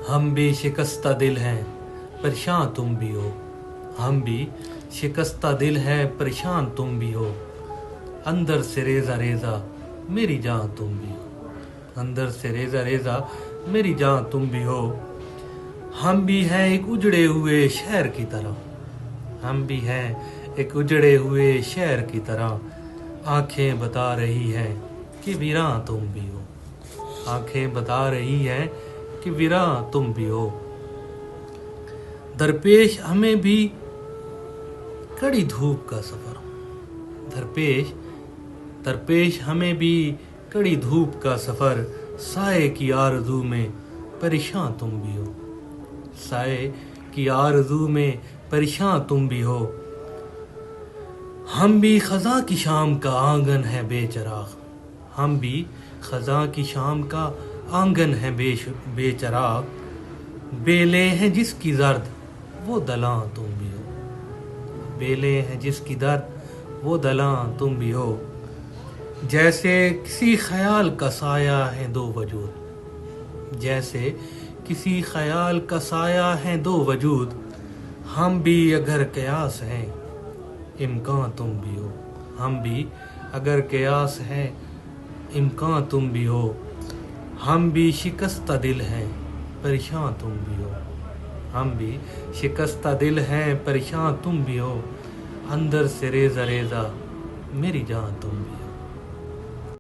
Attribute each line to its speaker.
Speaker 1: ہم بھی شکستہ دل ہیں پریشان تم بھی ہو، ہم بھی شکستہ دل ہیں پریشان تم بھی ہو، اندر سے ریزہ ریزہ میری جان تم بھی ہو، اندر سے ریزہ ریزہ میری جان تم بھی ہو، ہم بھی ہیں ایک اجڑے ہوئے شہر کی طرح، ہم بھی ہیں ایک اجڑے ہوئے شہر کی طرح، آنکھیں بتا رہی ہیں کہ ویراں تم بھی ہو، آنکھیں بتا رہی ہیں کہ ویراں تم بھی ہو، درپیش ہمیں بھی کڑی دھوپ کا سفر، درپیش ہمیں بھی کڑی دھوپ کا سفر، سائے کی آرزو میں پریشان تم بھی ہو، سائے کی آرزو میں پریشان تم بھی ہو، ہم بھی خزاں کی شام کا آنگن ہے بے چراغ، ہم بھی خزاں کی شام کا آنگن ہے بے چراغ، بیلیں ہیں جس کی زرد وہ دلاں تم بھی ہو، بیلیں ہیں جس کی درد وہ دلاں تم بھی ہو، جیسے کسی خیال کا سایہ ہیں دو وجود، جیسے کسی خیال کا سایہ ہیں دو وجود، ہم بھی اگر قیاس ہیں امکان تم بھی ہو، ہم بھی اگر قیاس ہے امکان تم بھی ہو، ہم بھی شکستہ دل ہیں پریشان تم بھی ہو، ہم بھی شکستہ دل ہیں پریشان تم بھی ہو، اندر سے ریزہ ریزہ میری جان تم بھی ہو۔